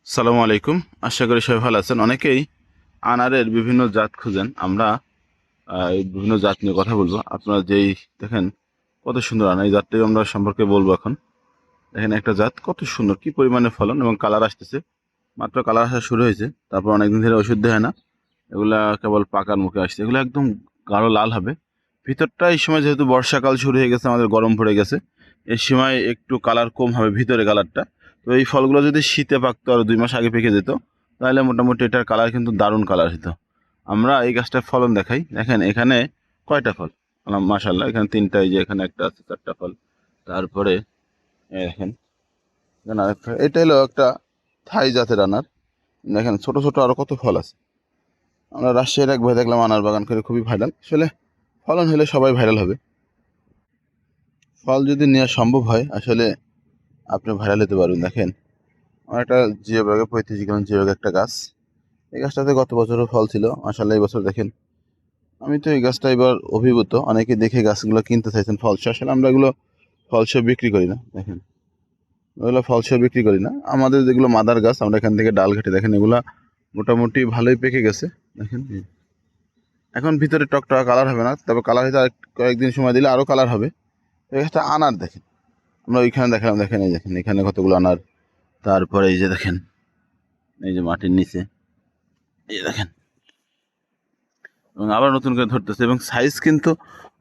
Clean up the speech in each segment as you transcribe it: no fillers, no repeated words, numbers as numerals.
সালামু আলাইকুম। আশা করি সবাই ভালো আছেন। অনেকেই আনারের বিভিন্ন জাত খুঁজেন। আমরা এই বিভিন্ন জাত নিয়ে কথা বলবো। আপনারা যেই দেখেন কত সুন্দর আনার, এই জাতটি আমরা সম্পর্কে বলবো এখন। দেখেন একটা জাত কত সুন্দর, কি পরিমাণে ফলন এবং কালার আসতেছে। মাত্র কালার আসা শুরু হয়েছে, তারপর অনেকদিন ধরে ওষুধ দেয় না। এগুলা কেবল পাকার মুখে আসছে, এগুলো একদম গাঢ় লাল হবে। ভিতরটা এই সময় যেহেতু বর্ষাকাল শুরু হয়ে গেছে, আমাদের গরম পড়ে গেছে, এই সময় একটু কালার কম হবে ভিতরে কালারটা। তো এই ফলগুলো যদি শীতে পাকতো আর 2 মাস আগে পেকে যেত, তাহলে মোটামুটি এটার কালার কিন্তু দারুণ কালার হতো। আমরা এই গাছটার ফলন দেখাই। দেখেন এখানে কয়টা ফল, মাশাল্লাহ এখানে 3টা, এই যে এখানে একটা আছে 4টা ফল। তারপরে দেখেন এখানে আরেকটা, এটা হলো একটা থাই জাতের আনার। দেখেন ছোট ছোট আরো কত ফল আছে। আমরা রাজশাহীর এক ভাই দেখলাম আনার বাগান করে খুবই ভাইরাল। আসলে ফলন হলে সবাই ভাইরাল হবে। ফল যদি নেওয়া সম্ভব হয়, আসলে আপনি ভাইরাল হতে পারবেন। দেখেন আমার একটা জিও ব্যাগে 35 গ্রাম জিও ব্যাগ একটা গাছ। এই গাছটাতে গত বছরও ফল ছিল, মাশাআল্লাহ এই বছর দেখেন। আমি তো এই গাছটা এবার অভিভূত। অনেকে দেখে গাছগুলো কিনতে চাইছেন ফলসহ, আসলে আমরা এগুলো ফলসহ বিক্রি করি না। দেখেন ওগুলো ফলসহ বিক্রি করি না। আমাদের যেগুলো মাদার গাছ, আমরা এখান থেকে ডাল ঘাটি, দেখেন এগুলা মোটামুটি ভালোই পেকে গেছে। দেখেন এখন ভিতরে টকটকা কালার হবে না, তবে কালার হয়তো কয়েকদিন সময় দিলে আরও কালার হবে। এই গাছটা আনার দেখেন, আমরা ওইখানে দেখালাম, দেখেন এই দেখেন এখানে কতগুলো আনার। তারপরে এই যে দেখেন, এই যে মাটির নিচে এই যে দেখেন, এবং আবার নতুন করে ধরতেছে। এবং সাইজ কিন্তু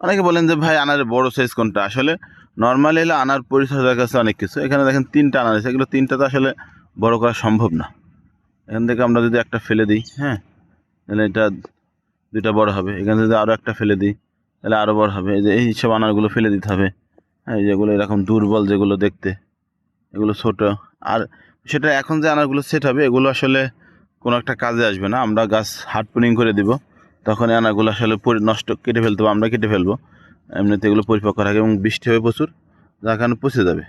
অনেকে বলেন যে ভাই আনারের বড় সাইজ কোনটা। আসলে নর্মালি হলে আনার পরিচর্যার কাছে অনেক কিছু। এখানে দেখেন 3টা আনার আছে, এগুলো 3টা তো আসলে বড় করা সম্ভব না। এখান থেকে আমরা যদি একটা ফেলে দিই, হ্যাঁ, তাহলে এটা 2টা বড় হবে। এখানে যদি আরও একটা ফেলে দিই, তাহলে আরও বড় হবে। এই যে এই সব আনারগুলো ফেলে দিতে হবে। হ্যাঁ, যেগুলো এরকম দুর্বল, যেগুলো দেখতে এগুলো ছোট। আর সেটা এখন যে আনারগুলো সেট হবে, এগুলো আসলে কোনো একটা কাজে আসবে না। আমরা গাছ হার্ড প্রুনিং করে দিব, তখন এই আনারগুলো আসলে নষ্ট কেটে ফেলতে হবে, আমরা কেটে ফেলবো। এমনিতে এগুলো পরিপক্ক থাকে এবং বৃষ্টি হবে প্রচুর, যার কারণে পচে যাবে।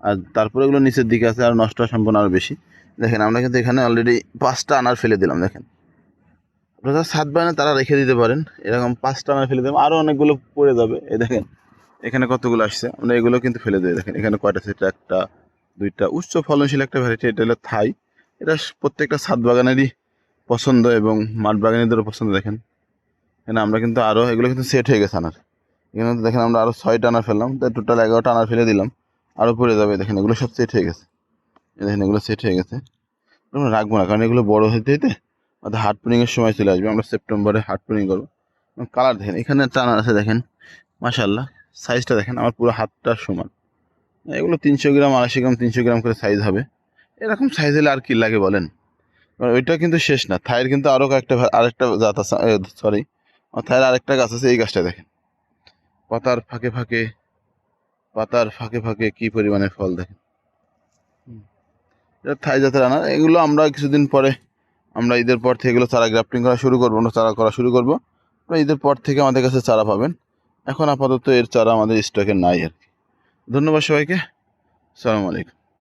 আর তারপরে এগুলো নিচের দিকে আছে, আর নষ্ট হওয়ার সম্ভাবনা আরও বেশি। দেখেন আমরা কিন্তু এখানে অলরেডি 5টা আনার ফেলে দিলাম। দেখেন আপনারা ছাদ বাগানে তারা রেখে দিতে পারেন, এরকম 5টা আনার ফেলে দেবেন, আরও অনেকগুলো পড়ে যাবে। এই দেখেন এখানে কতগুলো আসছে, আমরা এগুলো কিন্তু ফেলে দেবে। দেখেন এখানে কয়টা আছে, এটা একটা, 2টা। উচ্চ ফলনশীল একটা ভ্যারাইটি, এটা হলো থাই। এটা প্রত্যেকটা ছাদ বাগানেরই পছন্দ এবং মাঠ বাগানীদেরও পছন্দ। দেখেন এখানে আমরা কিন্তু আরও, এগুলো কিন্তু সেট হয়ে গেছে আনার। এখানে দেখেন আমরা আরও 6টা আনার ফেললাম, তাই টোটাল 11টা আনার ফেলে দিলাম, আরও পড়ে যাবে। দেখেন এগুলো সব সেট হয়ে গেছে। দেখেন এগুলো সেট হয়ে গেছে, আমরা রাখবো না, কারণ এগুলো বড় হইতে হইতে আমাদের হার্ড প্রুনিংয়ের সময় চলে আসবে। আমরা সেপ্টেম্বরে হার্ড প্রুনিং করবো। কালার দেখেন এখানে একটা আনার আছে, দেখেন মাশাআল্লাহ সাইজটা দেখেন, আমার পুরো হাতটার সমান। এগুলো 300 গ্রাম, 250 গ্রাম, 300 গ্রাম করে সাইজ হবে। এরকম সাইজ হলে আর কি লাগে বলেন। ওইটা কিন্তু শেষ না, থাইয়ের কিন্তু আরও কয়েকটা আরেকটা জাত আছে। সরি, থাইয়ের আরেকটা গাছ আছে। এই গাছটা দেখেন, পাতার ফাঁকে ফাঁকে, পাতার ফাঁকে ফাঁকে কি পরিমাণে ফল দেখেন। এটা থাই জাতের আনার। এগুলো আমরা কিছুদিন পরে, আমরা ঈদের পর থেকে এগুলো চারা গ্রাফটিং করা শুরু করবো, আমরা চারা করা শুরু করবো। আমরা ঈদের পর থেকে আমাদের কাছে চারা পাবেন। এখন আপাতত এর চারা আমাদের স্টকে নাই আর কি। ধন্যবাদ সবাইকে। আসসালামু আলাইকুম।